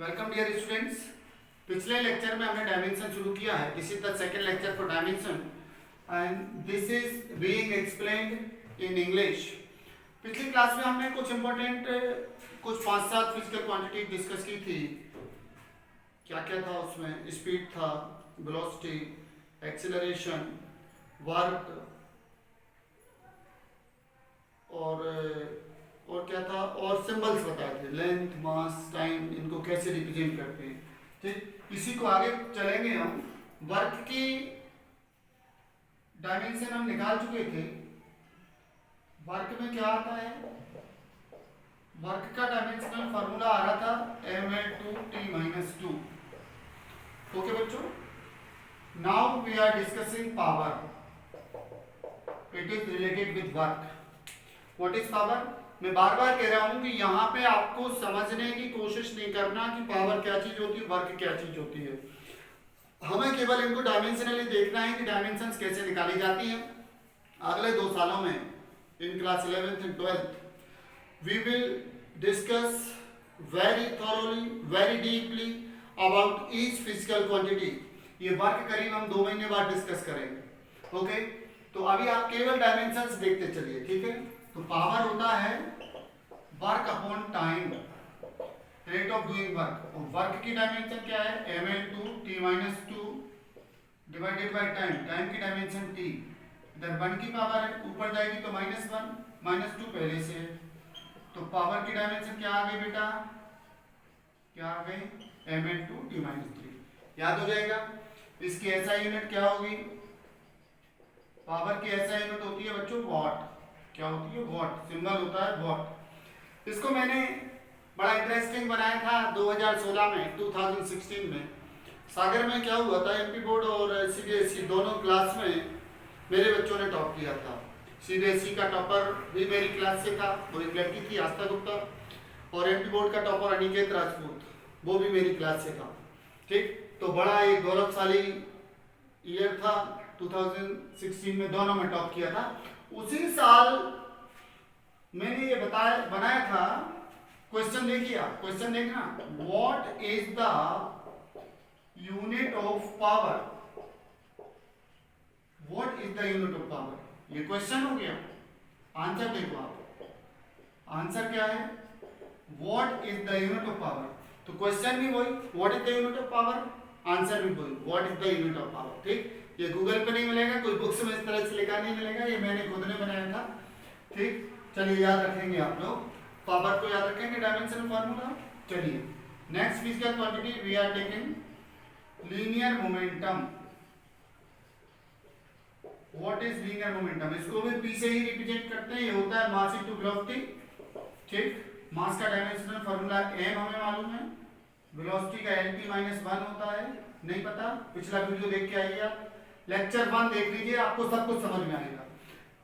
Welcome dear students. पिछले lecture में हमने डायमेंशन शुरू किया है। This is the second lecture for dimension and this is being explained in English. पिछली क्लास में हमने कुछ इंपॉर्टेंट कुछ 5-7 फिजिकल क्वांटिटी डिस्कस की थी। क्या क्या था उसमें? स्पीड था, वेलोसिटी, एक्सीलरेशन, वर्क और क्या था, और सिंबल्स बताए थे, लेंथ, मास, टाइम, इनको कैसे रिप्रेजेंट करते हैं। ठीक, इसी को आगे चलेंगे हम। वर्क की डायमेंशन हम निकाल चुके थे। वर्क में क्या आता है? वर्क का डायमेंशनल फार्मूला आ रहा था ml2t-2। ओके बच्चों, now we are discussing power. It is related with work. What is power? मैं बार बार कह रहा हूं कि यहाँ पे आपको समझने की कोशिश नहीं करना कि पावर क्या चीज होती है, वर्क क्या चीज होती है। हमें केवल इनको डायमेंशनली देखना है कि डायमेंशंस कैसे निकाली जाती हैं। अगले 2 सालों में in class 11th and 12th we will discuss very thoroughly, very deeply about each physical quantity. ये वर्क करीब हम 2 महीने बाद डिस्कस करेंगे। ओके, तो अभी आप केवल डायमेंशंस देखते चलिए, ठीक है। तो पावर होता है work upon time, rate of doing work. और वर्क की डायमेंशन क्या है? ml2t-2 divided by time. Time की डायमेंशन t। इधर 1 की पावर है, ऊपर जाएगी तो -1, -2 पहले से है। तो पावर की डायमेंशन क्या आ गई बेटा? क्या आ गई? ml2t-3। याद हो जाएगा। इसकी एसआई यूनिट क्या होगी? पावर की एसआई यूनिट होती है बच्चों वॉट। क्या होती है? वॉट। सिंबल होता है वॉट। इसको मैंने बड़ा इंटरेस्टिंग बनाया था 2016 में, 2016 में। सागर में क्या हुआ था, एमपी बोर्ड और सीबीएसई दोनों क्लास में मेरे बच्चों ने टॉप किया था। सीबीएसई का टॉपर भी मेरी क्लास से था, वो एक लड़की थी आस्था गुप्ता, और एमपी बोर्ड का टॉपर अनिकेत राजपूत, वो भी मेरी क्लास से था। ठीक, तो बड़ा एक गौरवशाली ईयर था 2016 में, दोनों में टॉप किया था। उसी साल मैंने ये बनाया था। क्वेश्चन देखिए आप, क्वेश्चन देखना, what is the unit of power? What is the unit of power? ये क्वेश्चन हो गया। आंसर देखो आप, आंसर क्या है? What is the unit of power. तो क्वेश्चन भी वही, what is the unit of power, answer भी वही, what is the unit of power. ठीक, ये गूगल पे नहीं मिलेगा, कोई बुक्स में इस तरह से लिखा नहीं मिलेगा, ये मैंने खुद ने बनाया था। ठीक, चलिए याद रखेंगे आप लोग, पावर को याद रखेंगे, डायमेंशनल फार्मूला। चलिए next physical quantity we are taking linear momentum. What is linear momentum? इसको भी पी से ही रिप्रेजेंट करते हैं। ये होता है मास इनटू वेलोसिटी। ठीक, मास का डायमेंशनल फार्मूला m हमें मालूम है, वेलोसिटी का lt-1 होता है। नहीं पता? पिछला वीडियो देख के आइए आप, लेक्चर 1 देख लीजिए, आपको सब कुछ समझ में आएगा।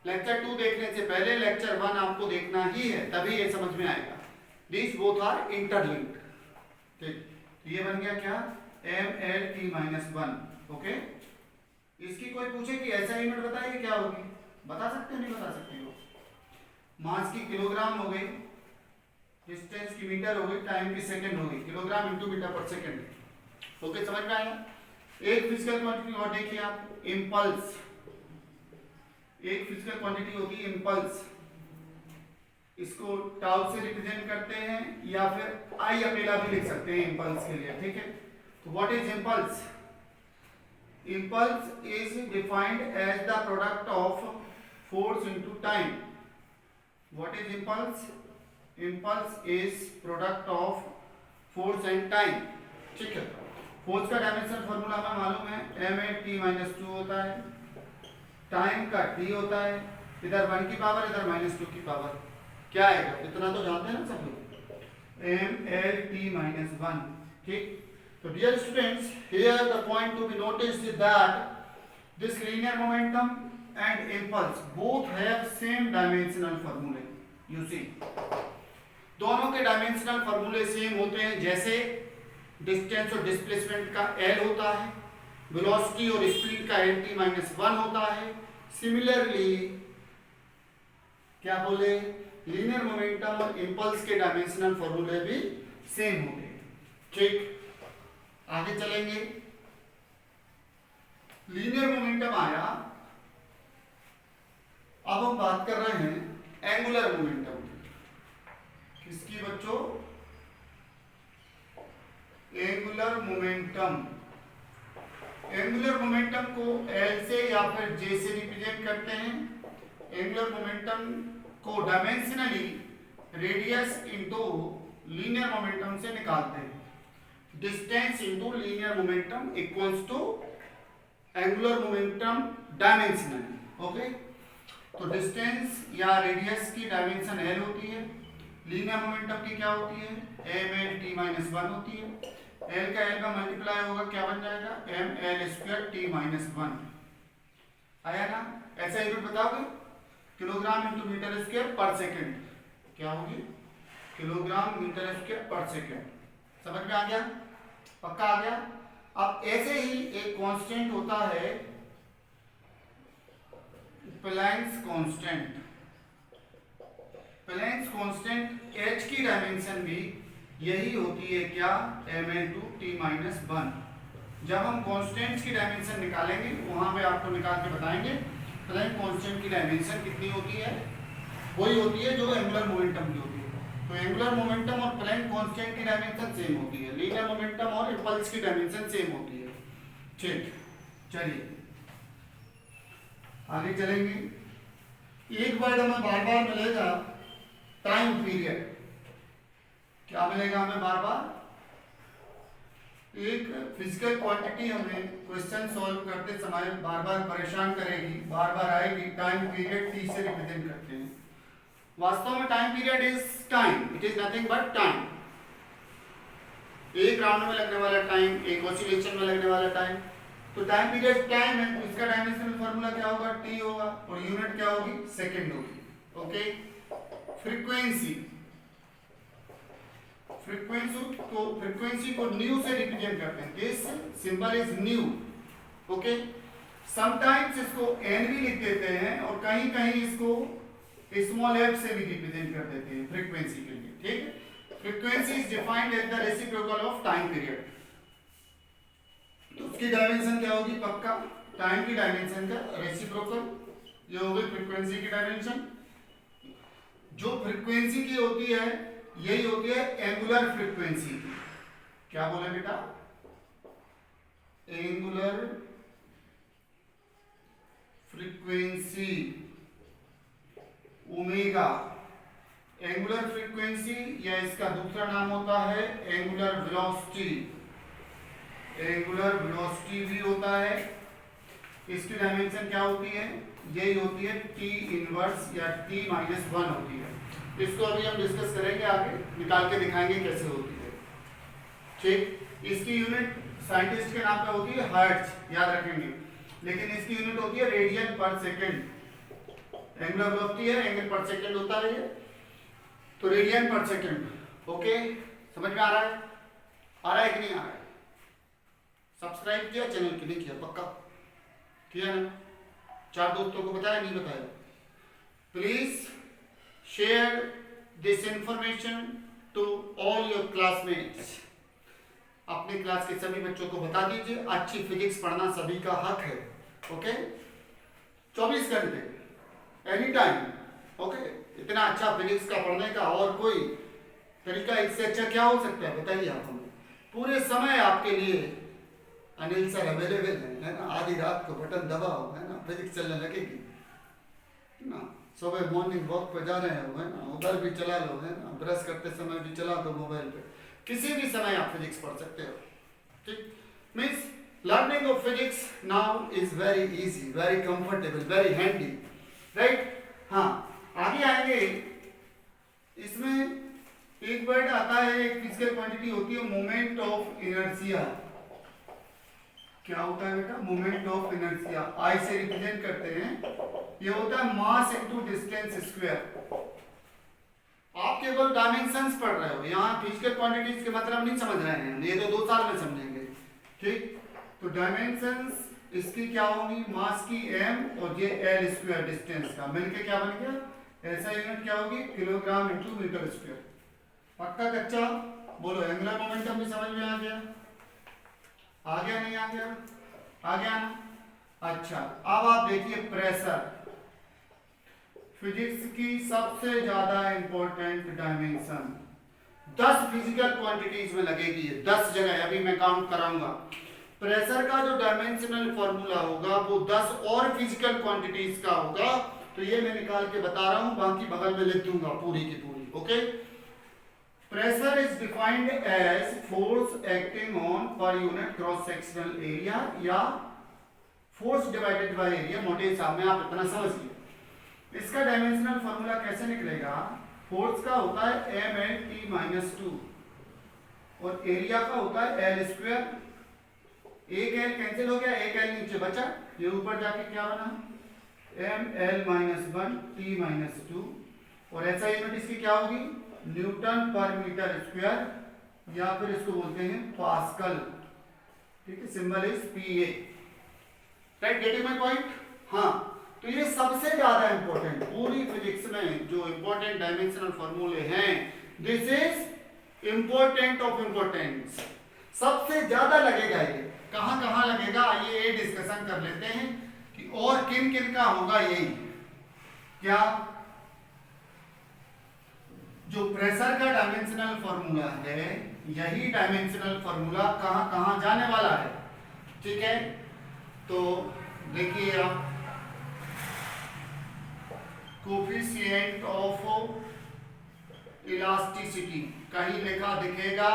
लेक्चर 2 देखने से पहले लेक्चर 1 आपको देखना ही है, तभी ये समझ में आएगा। This both are interlinked. ठीक, ये बन गया क्या? mlt-1। ओके, इसकी कोई पूछे कि ऐसा यूनिट बताइए क्या होगी, बता सकते हैं? नहीं बता सकते हो। मास की किलोग्राम हो गई, डिस्टेंस की मीटर हो गई, टाइम की सेकंड हो गई, किलोग्राम इनटू मीटर पर सेकंड। ओके, समझ में आया? एक फिजिकल क्वांटिटी और देखिए आप, इंपल्स। एक फिजिकल क्वांटिटी होती है इंपल्स। इसको टाउ से रिप्रेजेंट करते हैं, या फिर आई अकेला भी लिख सकते हैं इंपल्स के लिए। ठीक है, तो what is impulse? Impulse is defined as the product of force into time. What is impulse? Impulse is product of force and time. ठीक है, फोर्स का डायमेंशन फार्मूला हमें मालूम है, ml-2 होता है, टाइम का t होता है, इधर 1 की पावर, इधर -2 की पावर। क्या आएगा? इतना तो जानते हैं ना सब लोग, ml-1। ठीक, तो dear students, here the point to be noticed is that this linear momentum and impulse both have same dimensional फार्मूले। यू सी, दोनों के डायमेंशनल फार्मूले सेम होते हैं। जैसे डिस्टेंस और डिस्प्लेसमेंट का L होता है, वेलोसिटी और स्पीड का lt-1 होता है। सिमिलरली क्या बोले, लीनियर मोमेंटम और इंपल्स के डायमेंशनल फार्मूले भी सेम होते हैं। ठीक, आगे चलेंगे। लीनियर मोमेंटम आया, अब हम बात कर रहे हैं एंगुलर मोमेंटम की। किसकी बच्चों? Angular momentum. एंगुलर मोमेंटम को एल से या फिर जे से रिप्रेजेंट करते हैं। एंगुलर मोमेंटम को dimensionally radius into linear momentum से निकालते हैं। Distance into linear momentum equals to angular momentum dimensionally. Okay, तो डिस्टेंस या रेडियस की डायमेंशन एल होती है, लीनियर मोमेंटम की क्या होती है? M L T minus one होती है। एल का एल का मल्टीप्लाई होगा, क्या बन जाएगा? M L square T minus one. आया ना? ऐसा यूनिट बताओगे? Kilogram into metre square per second. क्या होगी? Kilogram metre square per second. समझ में आ गया? पक्का आ गया? अब ऐसे ही एक कांस्टेंट होता है Planck's constant. Planck's constant H की डायमेंशन भी यही होती है, क्या? M L two T minus one. जब हम कांस्टेंट्स की डायमेंशन निकालेंगे वहां पे आपको निकाल के बताएंगे प्लैंक कांस्टेंट की डायमेंशन कितनी होती है। वही होती है जो एंगुलर मोमेंटम की होती है। तो एंगुलर मोमेंटम और प्लैंक कांस्टेंट की डायमेंशन सेम होती है, लीनियर मोमेंटम और इम्पल्स की डायमेंशन सेम होती है। ठीक, चलिए आगे चलेंगे। एक वर्ड हमें बार बार मिलेगा, टाइम पीरियड। क्या मिलेगा हमें बार बार? एक फिजिकल क्वांटिटी हमें क्वेश्चन सॉल्व करते समय बार बार परेशान करेगी, बार बार आएगी। टाइम पीरियड टी से रिप्रेजेंट करते हैं। वास्तव में time period is time, it is nothing but time. एक राउंड में लगने वाला टाइम, एक ऑसिलेशन में लगने वाला टाइम। तो टाइम पीरियड टाइम है, तो इसका डायमेंशनल फार्मूला क्या होगा? टी होगा, और यूनिट क्या होगी? सेकंड होगी। Okay, frequency. फ्रीक्वेंसी को न्यू से रिप्रेजेंट करते हैं। This symbol is new. Okay, sometimes इसको एन भी लिख देते हैं और कहीं कहीं इसको स्मॉल एफ से भी रिप्रेजेंट कर देते हैं फ्रीक्वेंसी के लिए। ठीक है, frequency is defined as the reciprocal of time period. तो उसकी डायमेंशन क्या होगी? पक्का टाइम की डायमेंशन का रेसिप्रोकल। ये होगी फ्रीक्वेंसी की डायमेंशन। जो फ्रीक्वेंसी की होती है यही होती है एंगुलर फ्रीक्वेंसी की। क्या बोले बेटा? Angular frequency omega. Angular frequency या इसका दूसरा नाम होता है एंगुलर वेलोसिटी। एंगुलर वेलोसिटी भी होता है। इसकी डायमेंशन क्या होती है? यही होती है टी इनवर्स या टी माइनस वन होती है। इसको अभी हम डिस्कस करेंगे, आगे निकाल के दिखाएंगे कैसे होती है। ठीक, इसकी यूनिट साइंटिस्ट के नाम पे होती है हर्ट्ज, याद रखेंगे, लेकिन इसकी यूनिट होती है रेडियन पर सेकेंड। एंगुलर वेलोसिटी है, एंगल पर सेकेंड होता है, तो रेडियन पर सेकेंड। ओके, समझ में आ रहा है? आ रहा है कि नहीं आ रहा है? सब्सक्राइब किया चैनल की? नहीं किया? पक्का किया ना? 4 दोस्तों को बताया? नहीं बताया? Please share this information to all your classmates. अपने क्लास के सभी बच्चों को बता दीजिए, अच्छी फिजिक्स पढ़ना सभी का हक है। ओके, 24 घंटे एनी टाइम। ओके, इतना अच्छा फिजिक्स का पढ़ने का और कोई तरीका इससे अच्छा क्या हो सकता है? बताइए आप हमें। पूरे समय आपके लिए अनिल सर अवेलेबल है ना? आधी रात को बटन दबाओ, है ना, फिजिक्स चलने लगेगी ना। सुबह मॉर्निंग वॉक पर जा रहे हो, है ना, उधर भी चला लो, है ना, ब्रश करते समय भी चला दो मोबाइल पे। किसी भी समय आप फिजिक्स पढ़ सकते हो। ठीक, means learning of physics now is very easy, very comfortable, very handy, right? हाँ, आगे आएंगे। इसमें एक वर्ड आता है, एक फिजिकल क्वांटिटी होती है मोमेंट ऑफ इनर्शिया। क्या होता है बेटा? Moment of inertia. आई से रिप्रेजेंट करते हैं। ये होता है मास इनटू डिस्टेंस स्क्वायर। आप केवल डायमेंशंस पढ़ रहे हो, यहाँ फिजिकल क्वांटिटीज के मतलब नहीं समझ रहे हैं, ये तो 2 साल में समझेंगे। ठीक, तो डायमेंशंस इसकी क्या होगी? मास की m और ये l स्क्वायर डिस्टेंस का मिलके क्या बन गया? ऐसा यूनिट क्या होगी? Kilogram into metre square. पक्का कच्चा? बोलो एंगुलर मोमेंटम भी समझ में आ गया? आ गया नहीं आ गया? आ गया ना? अच्छा, अब आप देखिए प्रेशर फिजिक्स की सबसे ज्यादा इंपॉर्टेंट डायमेंशन 10 फिजिकल क्वांटिटीज में लगेगी, 10 जगह अभी मैं काउंट कराऊंगा। प्रेशर का जो डायमेंशनल फॉर्मूला होगा वो 10 और फिजिकल क्वांटिटीज का होगा। तो ये मैं निकाल के बता रहा हूं, बाकी बगल में लिख दूंगा पूरी की पूरी। Okay, pressure is defined as force acting on per unit cross sectional area या फोर्स डिवाइडेड बाय एरिया। मोटे हिसाब में आप इतना समझिए। इसका डायमेंशनल फॉर्मूला कैसे निकलेगा? फोर्स का होता है ml/t-2 और एरिया का होता है l स्क्वायर। एक l कैंसिल हो गया, एक l नीचे बचा, ये ऊपर जाके क्या बना ml-1t-2 और ऐसा यूनिट इसकी क्या होगी? न्यूटन पर मीटर स्क्वायर या फिर इसको बोलते हैं पास्कल। ठीक है, symbol is PA। Right, getting my point? हाँ, तो ये सबसे ज्यादा इंपॉर्टेंट पूरी फिजिक्स में जो इंपॉर्टेंट डायमेंशनल फॉर्मूले हैं, this is important of importance, सबसे ज्यादा लगेगा। ये कहां कहां लगेगा, आइए ये डिस्कशन कर लेते हैं कि और किन किन का होगा। यही क्या, जो प्रेशर का डायमेंशनल फॉर्मूला है, यही डायमेंशनल फॉर्मूला कहां कहां जाने वाला है। ठीक है, तो देखिए आप कोफिशिएंट ऑफ इलास्टिसिटी कहीं लिखा दिखेगा,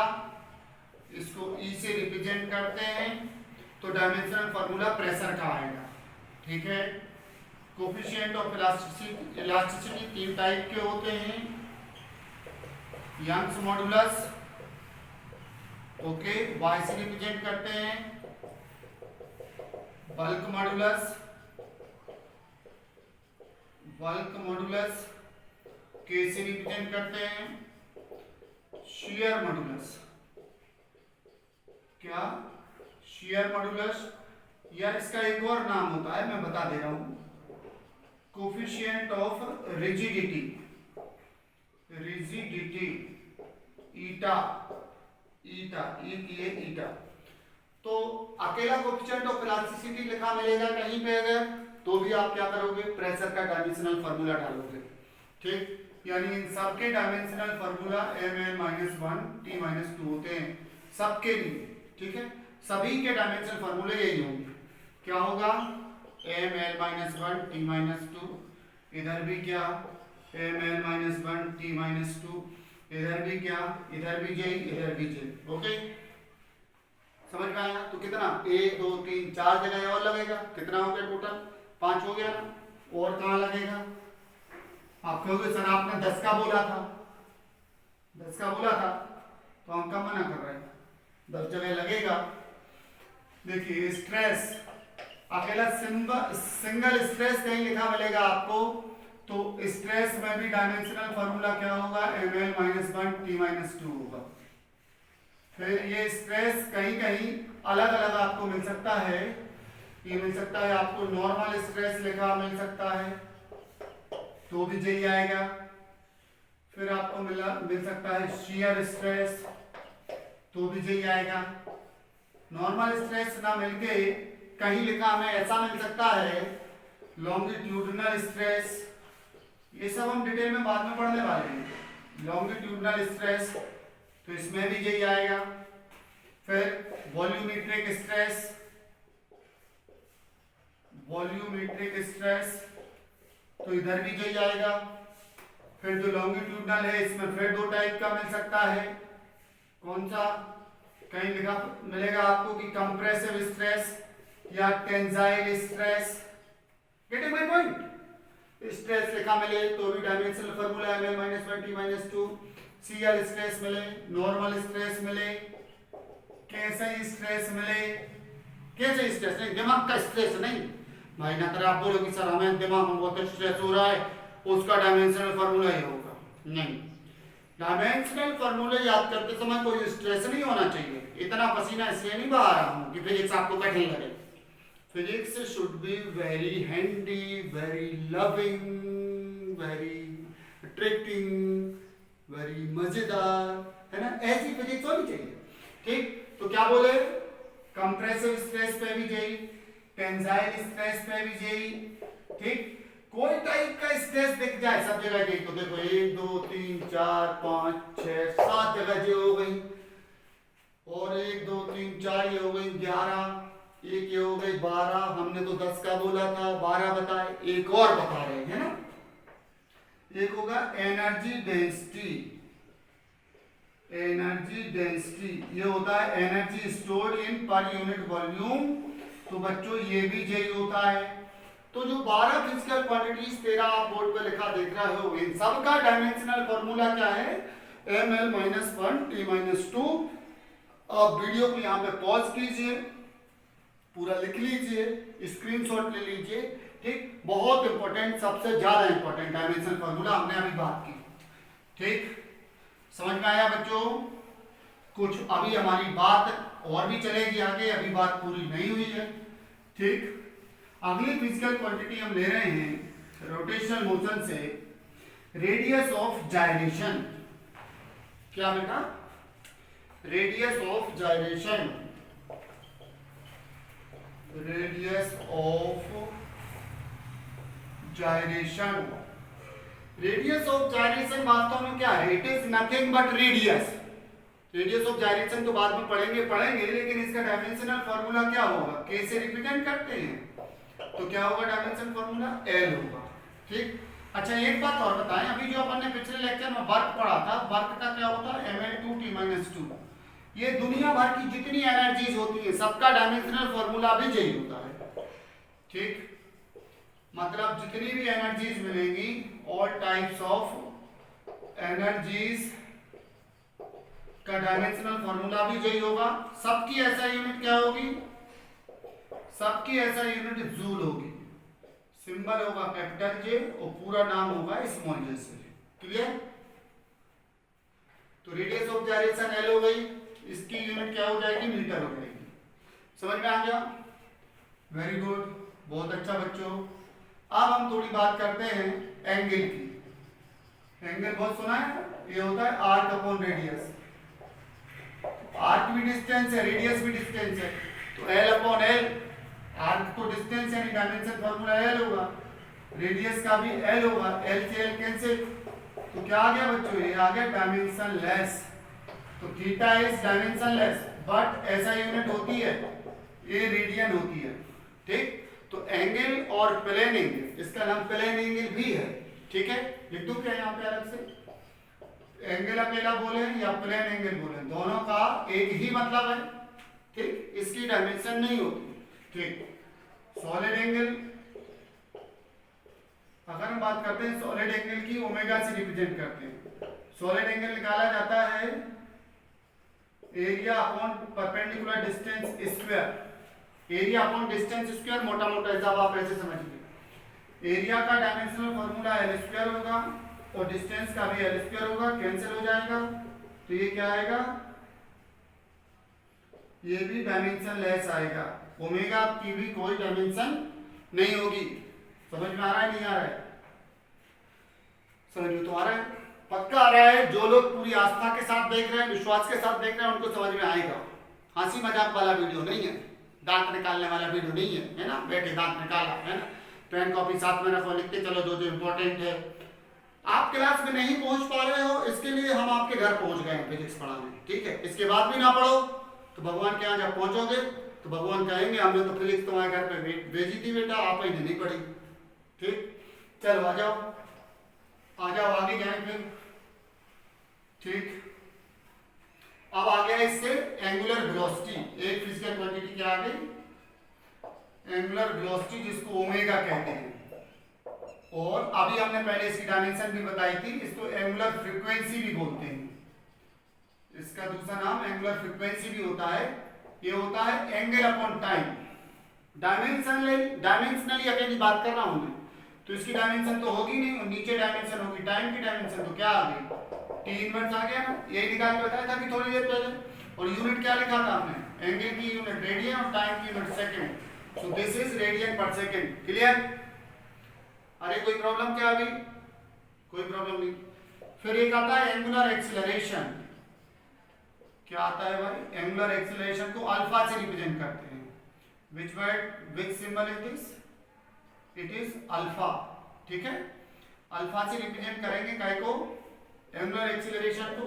इसको E से रिप्रेजेंट करते हैं, तो डायमेंशनल फॉर्मूला प्रेशर का आएगा। ठीक है, कोफिशिएंट ऑफ इलास्टिसिटी 3 टाइप के होते हैं, यंग्स मॉडुलस, ओके, Y से रिप्रेजेंट करते हैं, बल्क मॉडुलस, K से रिप्रेजेंट करते हैं, शियर मॉडुलस, क्या शियर मॉडुलस, या इसका एक और नाम होता है, मैं बता दे रहा हूं, कोफिशिएंट ऑफ रिजिडिटी, ईटा, ईटा। तो अकेला कोफिशिएंट ऑफ इलास्टिसिटी लिखा मिलेगा कहीं पे अगर, तो भी आप क्या करोगे? प्रेशर का डायमेंशनल फॉर्मूला डालोगे। ठीक, यानी इन सबके डायमेंशनल फॉर्मूला ml-1t-2 होते हैं सबके लिए। ठीक है, सभी के डायमेंशनल फॉर्मूले यही होंगे। क्या होगा? ml-1t-2, इधर भी क्या ml-1t-2, इधर भी क्या, इधर भी j, इधर भी j। ओके, समझ में आया? तो कितना 1 2 3 4 जगह और लगेगा, कितना हो गया टोटल? 5 हो गया ना। और कहाँ लगेगा? आप कहोगे सर आपने 10 का बोला था, 10 का बोला था, तो हम कम मना कर रहे हैं, 10 जगह लगेगा। देखिए स्ट्रेस, अकेला सिंगल स्ट्रेस कहीं लिखा मिलेगा आपको, तो स्ट्रेस में भी डायमेंशनल फॉर्मूला क्या होगा? ml-1t-2 होगा। फिर ये स्ट्रेस कहीं कहीं अलग अलग आपको मिल सकता है, ये मिल सकता है आपको नॉर्मल स्ट्रेस लिखा मिल सकता है, तो भी यही आएगा। फिर आपको मिल सकता है शियर स्ट्रेस, तो भी यही आएगा। नॉर्मल स्ट्रेस ना मिलके कहीं लिखा हमें ऐसा मिल सकता है लॉन्गिट्यूडिनल स्ट्रेस, ये सब हम डिटेल में बाद में पढ़ने वाले हैं। लॉन्गिट्यूडिनल स्ट्रेस, तो इसमें भी यही आएगा। फिर वॉल्यूमेट्रिक स्ट्रेस, तो इधर भी यही आएगा। फिर जो लॉन्गिट्यूडनल है इसमें फिर 2 टाइप का मिल सकता है, कौन सा? कहीं लिखा मिलेगा आपको कि कंप्रेसिव स्ट्रेस या tensile stress. Getting my point? Stress लिखा मिले तो भी dimensional formula ml-1t-2, shear stress मिले, नॉर्मल स्ट्रेस मिले, कैसे स्ट्रेस मिले, कैसे स्ट्रेस नहीं, दिमाग का स्ट्रेस नहीं भाई। ना कर आप बोलोगे सर हमें दिमाग में बहुत स्ट्रेस हो रहा है, उसका डायमेंशनल फार्मूला ही होगा, नहीं। डायमेंशनल फार्मूले याद करते समय कोई स्ट्रेस नहीं होना चाहिए। इतना पसीना इसलिए नहीं बहा रहा हूं कि फिजिक्स आपको कठिन लगे। Physics should be very handy, very loving, very attracting, very मजेदार, है ना? ऐसी फिजिक्स होनी चाहिए। ठीक, तो क्या बोले, कंप्रेसिव स्ट्रेस पे भी जेई, टेंसाइल स्ट्रेस पे भी जेई। ठीक, कोई टाइप का स्ट्रेस दिख जाए सब जगह जेई। तो देखो 1 2 3 4 5 6 7 जगह जे हो गई, और 1 2 3 4 ये हो गई 11, एक ये हो गई 12, हमने तो 10 का बोला था, 12 बताए, एक और बता रहे हैं ना, एक होगा एनर्जी डेंसिटी। एनर्जी डेंसिटी ये होता है energy stored in per unit volume. तो बच्चों ये भी जेई होता है। तो जो 12 फिजिकल क्वांटिटीज तेरा आप बोर्ड पे लिखा देख रहे हो, इन सब का डायमेंशनल फॉर्मूला क्या है, ml-1 t-2। आप वीडियो को यहाँ पे पॉज कीजिए, पूरा लिख लीजिए, स्क्रीनशॉट ले लीजिए। ठीक, बहुत इंपॉर्टेंट, सबसे ज्यादा इंपॉर्टेंट डायमेंशनल फॉर्मूला हमने अभी बात की। ठीक, समझ में आया बच्चों? कुछ अभी हमारी बात और भी चलेगी आगे, अभी बात पूरी नहीं हुई है। ठीक, अगली फिजिकल क्वांटिटी हम ले रहे हैं रोटेशनल मोशन से, रेडियस ऑफ जाइरेशन। क्या बेटा? Radius of gyration. Radius of gyration. Radius of gyration वास्तव में क्या है? It is nothing but radius. Radius of gyration तो बाद में पढ़ेंगे, लेकिन इसका डायमेंशनल फॉर्मूला क्या होगा? के से रिप्रेजेंट करते हैं, तो क्या होगा डायमेंशन फॉर्मूला? एल होगा। ठीक, अच्छा एक बात और बताएं, अभी जो अपन ने पिछले लेक्चर में वर्क पढ़ा था, वर्क का क्या होता है? ml2t-2। ये दुनिया भर की जितनी एनर्जीज होती है सबका डायमेंशनल फॉर्मूला भी यही होता है। ठीक, मतलब जितनी भी एनर्जीज मिलेंगी, ऑल टाइप्स ऑफ एनर्जीज का डायमेंशनल फॉर्मूला भी यही होगा। सबकी ऐसा यूनिट क्या होगी? सबकी ऐसा यूनिट जूल होगी। सिंबल होगा कैपिटल जे और पूरा नाम होगा स्मॉल जे से। क्लियर? तो रेडियस ऑफ जाइरेशन एल हो गई, इसकी यूनिट क्या हो जाएगी? मीटर हो जाएगी। समझ में आ गया? वेरी गुड, बहुत अच्छा बच्चों। अब हम थोड़ी बात करते हैं एंगल की। एंगल बहुत सुना है, ये होता है आर्क अपॉन रेडियस। आर्क भी डिस्टेंस है, रेडियस भी डिस्टेंस है, तो एल अपॉन एल। आर्क तो डिस्टेंस यानी डायमेंशन फॉर्मूला एल होगा, रेडियस का भी एल होगा, एल से एल कैंसिल, तो क्या आ गया बच्चों? ये आ गया डायमेंशन लेस। तो theta is dimension less, but ऐसा यूनिट होती है, ये रेडियन होती है। ठीक, तो एंगल और प्लेन एंगल, इसका नाम प्लेन एंगल भी है। ठीक है, लिख दूं क्या यहाँ पे अलग से? एंगल अकेला बोले या प्लेन एंगल बोले, दोनों का एक ही मतलब है। ठीक, इसकी डायमेंशन नहीं होती। ठीक, सॉलिड एंगल, अगर हम बात करते हैं सॉलिड एंगल की, ओमेगा से रिप्रेजेंट करते हैं। सॉलिड एंगल निकाला जाता है area upon perpendicular distance square. Area upon distance square, मोटा मोटा हिसाब आप ऐसे समझिए। एरिया का डायमेंशनल फॉर्मूला एल स्क्वायर होगा और डिस्टेंस का भी एल स्क्वायर होगा, कैंसिल हो जाएगा, तो ये क्या आएगा? ये भी डायमेंशन लेस आएगा। ओमेगा की भी कोई डायमेंशन नहीं होगी। समझ में आ रहा है नहीं आ रहा है? समझ में तो आ रहा है, पक्का आ रहा है। जो लोग पूरी आस्था के साथ देख रहे हैं, विश्वास के साथ देख रहे हैं, उनको समझ में आएगा। हंसी मजाक वाला वीडियो नहीं है, दांत निकालने वाला वीडियो नहीं है, है ना? बैठे दांत निकाला, है ना? पेन कॉपी साथ में रखो, लिखते चलो जो जो इम्पोर्टेंट है। आप क्लास में नहीं पहुंच पा रहे हो, इसके लिए हम आपके घर पहुंच गए हैं फिजिक्स पढ़ाने। ठीक है, इसके बाद भी ना पढ़ो तो भगवान के यहाँ जब पहुंचोगे तो भगवान कहेंगे हमने तो फिजिक्स तुम्हारे घर पे भेजी थी बेटा, आप ही नहीं पढ़ी। ठीक, चलो आ जाओ आगे जाए फिर। ठीक, अब आ गया इससे एंगुलर वेलोसिटी। एक फिजिकल क्वांटिटी क्या आ गई? एंगुलर वेलोसिटी, जिसको ओमेगा कहते हैं। और अभी हमने पहले इसकी डायमेंशन भी बताई थी, इसको एंगुलर फ्रीक्वेंसी भी बोलते हैं। इसका दूसरा नाम एंगुलर फ्रीक्वेंसी भी होता है। ये होता है एंगल अपॉन टाइम। डायमेंशनली अगर ये बात कर रहा हूं मैं, तो इसकी डायमेंशन तो होगी नहीं, और नीचे डायमेंशन होगी टाइम की डायमेंशन। तो क्या आ गई? टी इनवर्स आ गया ना, यही निकाल के बताया था अभी थोड़ी देर पहले। और यूनिट क्या लिखा था आपने? एंगल की यूनिट रेडियन और टाइम की unit second. So this is radian पर सेकंड। क्लियर? अरे कोई प्रॉब्लम क्या? अभी कोई प्रॉब्लम नहीं। फिर एक आता है एंगुलर एक्सीलरेशन। क्या आता है भाई? एंगुलर एक्सीलरेशन को अल्फा से रिप्रेजेंट करते हैं। विच symbol is this? It is alpha. ठीक है, अल्फा से रिप्रेजेंट करेंगे काय को? एंगुलर एक्सीलरेशन को।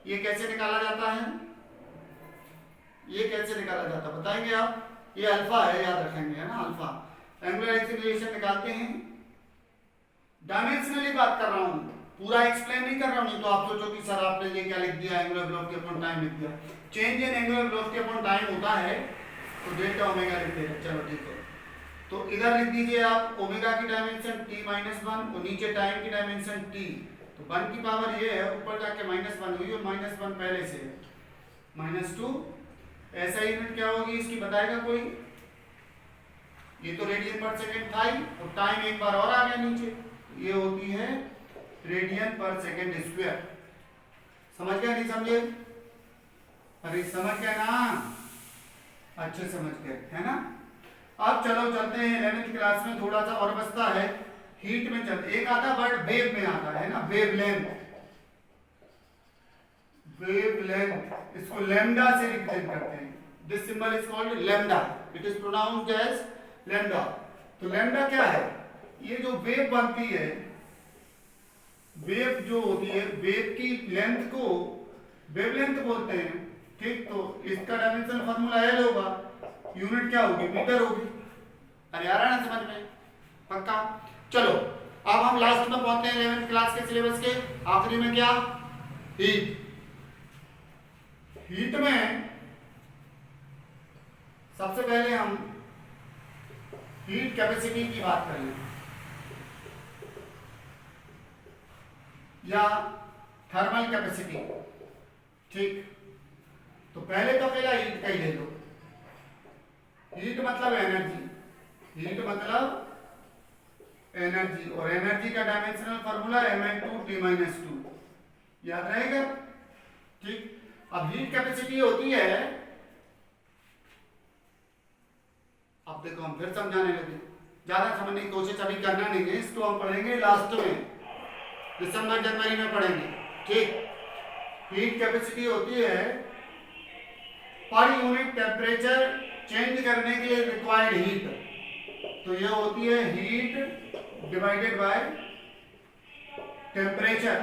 ये कैसे निकाला जाता है? ये कैसे निकाला जाता है बताएंगे आप? ये अल्फा है, याद रखेंगे, है ना, अल्फा। एंगुलर एक्सीलरेशन निकालते हैं, डायमेंशनली बात कर रहा हूं, पूरा एक्सप्लेन नहीं कर रहा हूं, नहीं तो आप सोचो कि सर आपने ये क्या लिख दिया, एंगुलर वेलोसिटी अपॉन टाइम लिख दिया। Change in angular velocity upon time होता है तो डेल्टा ओमेगा लिखते हैं। चलो ठीक है, तो इधर लिख दीजिए आप ओमेगा की डायमेंशन t-1 और नीचे टाइम की डायमेंशन t। तो 1 की पावर ये है, ऊपर जाके -1 हुई और -1 पहले से है, -2। ऐसा यूनिट क्या होगी इसकी बताएगा कोई? ये तो रेडियन पर सेकंड था ही, और टाइम एक बार और आ गया नीचे, ये होती है रेडियन पर सेकंड स्क्वायर। समझ गया नहीं समझे? अरे समझ गया ना, अच्छे समझ गए, है ना। अब चलो चलते हैं 11th क्लास में, थोड़ा सा और बचता है, हीट में चलते। एक आता वर्ड वेव में आता है ना, वेवलेंथ। वेवलेंथ, इसको लैम्डा से रिप्रेजेंट करते हैं। This symbol is called lambda, it is pronounced as lambda. तो लैम्डा क्या है? ये जो वेव बनती है, वेव जो होती है, वेव की लेंथ को वेवलेंथ बोलते हैं। ठीक, तो इसका डायमेंशन फार्मूला एल होगा, यूनिट क्या होगी? मीटर होगी। अरे आ रहा है ना समझ में? पक्का। चलो अब हम लास्ट में पहुंचते हैं 11th क्लास के सिलेबस के आखिरी में। क्या? हीट। हीट में सबसे पहले हम हीट कैपेसिटी की बात करेंगे, या थर्मल कैपेसिटी। ठीक, तो पहले तो पहला हीट का ही ले लो। हीट मतलब एनर्जी, हीट मतलब एनर्जी, और एनर्जी का डायमेंशनल फार्मूला mL2T-2, याद रहेगा। ठीक, अब हीट कैपेसिटी होती है, अब देखो हम फिर समझाने लगे, ज्यादा समझने की कोशिश अभी करना नहीं है, इसको हम पढ़ेंगे लास्ट में, दिसंबर जनवरी में पढ़ेंगे। ठीक, हीट कैपेसिटी होती है पर यूनिट टेम्परेचर चेंज करने के लिए रिक्वायर्ड हीट। तो ये होती है हीट डिवाइडेड बाय टेम्परेचर।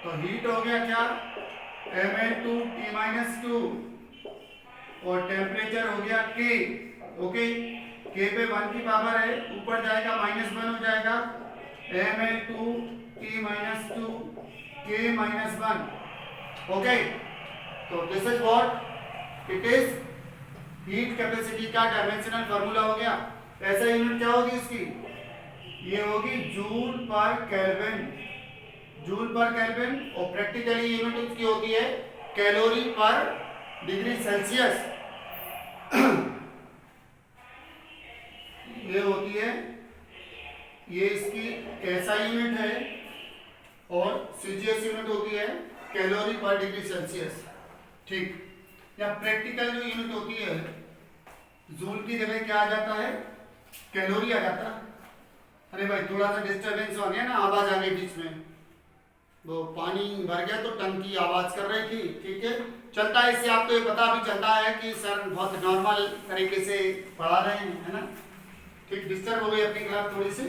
तो हीट हो गया क्या? mL2T-2 और टेम्परेचर हो गया K। ओके, K पे 1 की पावर है, ऊपर जाएगा -1 हो जाएगा, mL2T-2 K-1। ओके, तो this is what it is, heat capacity का डायमेंशनल फार्मूला हो गया। ऐसा यूनिट क्या होगी इसकी? ये होगी जूल पर केल्विन, जूल पर केल्विन, और प्रैक्टिकली यूनिट इसकी होती है कैलोरी पर डिग्री सेल्सियस। ये होती है, ये इसकी ऐसा यूनिट है, और सीजीएस यूनिट होती है कैलोरी पर डिग्री सेल्सियस। ठीक, या प्रैक्टिकल जो यूनिट होती है, जूल की जगह क्या आ जाता है? कैलोरी आ जाता है। अरे भाई थोड़ा सा डिस्टरबेंस हो गया ना, आवाज आ गई बीच में, वो पानी भर गया तो टंकी आवाज कर रही थी। ठीक है, चलता है, इससे आपको ये पता भी चलता है कि सर बहुत नॉर्मल तरीके से पढ़ा रहे हैं, है ना। ठीक, डिस्टर्ब हो गई अपनी क्लास थोड़ी सी,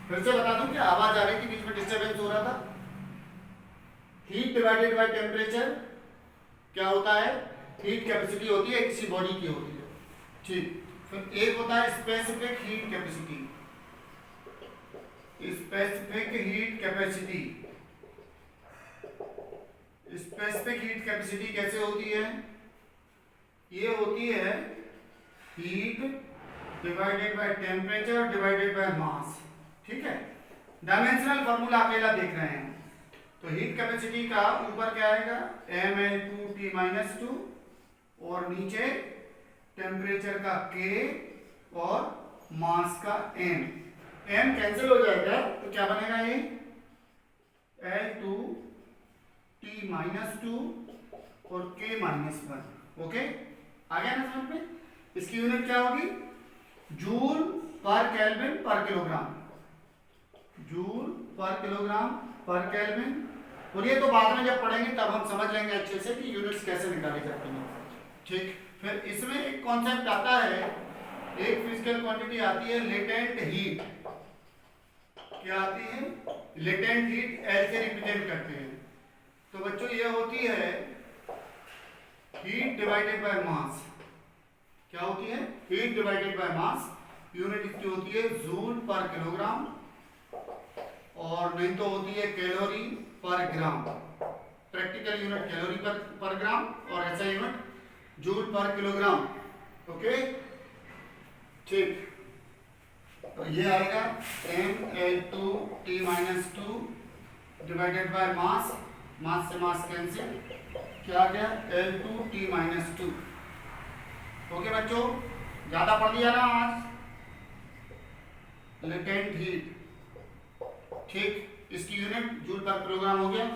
फिर से बता दूं कि आवाज आ रही थी, बीच में डिस्टरबेंस हो रहा था। हीट डिवाइडेड बाय टेम्परेचर क्या होता है? हीट कैपेसिटी होती है, किसी बॉडी की होती है। ठीक, फिर एक होता है specific heat capacity. Specific heat capacity, specific heat capacity कैसे होती है? ये होती है heat divided by temperature divided by mass. ठीक है, डायमेंशनल फार्मूला अकेला देख रहे हैं, तो हीट कैपेसिटी का ऊपर क्या आएगा? mL2T-2 और नीचे टेम्परेचर का K और मास का M। M कैंसिल हो जाएगा तो क्या बनेगा? ये L2T-2 और K-1। ओके, आ गया ना समझ में? इसकी यूनिट क्या होगी? जूल पर केल्विन पर किलोग्राम, जूल पर किलोग्राम पर केल्विन और ये तो बाद में जब पढ़ेंगे तब हम समझ लेंगे अच्छे से कि यूनिट्स कैसे निकाली जाती हैं। ठीक, फिर इसमें एक कॉन्सेप्ट आता है, एक फिजिकल क्वांटिटी आती है लेटेंट हीट। क्या आती है? लेटेंट हीट, एल से रिप्रेजेंट करते हैं। तो बच्चों ये होती है हीट डिवाइडेड बाय मास। क्या होती है? Heat divided by mass. Unit इसकी होती है जूल पर किलोग्राम, और नहीं तो होती है कैलोरी पर ग्राम। प्रैक्टिकल यूनिट कैलोरी पर ग्राम, और ऐसा यूनिट जूल पर किलोग्राम। ओके, ठीक। तो ये आएगा mL2T-2 डिवाइडेड बाय मास, मास से मास कैंसिल, क्या आ गया? L2T-2। ओके बच्चों, ज्यादा पढ़ लिया ना आज? लेटेंट हीट, ठीक, इसकी यूनिट जूल पर किलोग्राम हो गया।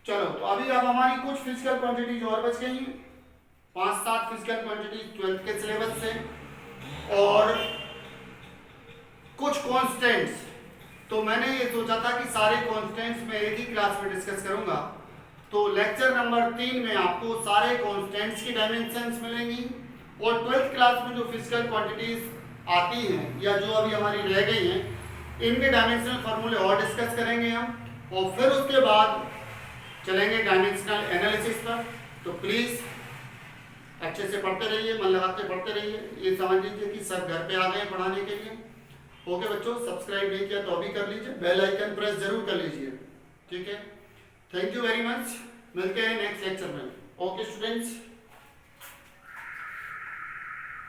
चलो, तो अभी अब हमारी कुछ फिजिकल क्वांटिटीज और बच गई हैं, 5-7 फिजिकल क्वांटिटीज 12th के सिलेबस से, और कुछ कांस्टेंट्स। तो मैंने ये सोचा था कि सारे कांस्टेंट्स मैं एक ही क्लास में डिस्कस करूंगा। तो लेक्चर नंबर 3 में आपको सारे कांस्टेंट्स की डायमेंशंस मिलेंगी, और 12th क्लास में जो फिजिकल क्वांटिटीज आती हैं या जो अभी हमारी रह गई हैं, इनके डायमेंशनल फार्मूले और डिस्कस करेंगे हम, और फिर उसके बाद चलेंगे डायमेंशनल एनालिसिस पर। तो प्लीज अच्छे से पढ़ते रहिए, मन लगा के पढ़ते रहिए। ये समझ लीजिए कि सब घर पे आ गए पढ़ाने के लिए। ओके बच्चों, सब्सक्राइब नहीं किया तो अभी कर लीजिए, बेल आइकन प्रेस जरूर कर लीजिए, ठीक है। थैंक यू वेरी मच, मिलते हैं नेक्स्ट लेक्चर में। Okay students.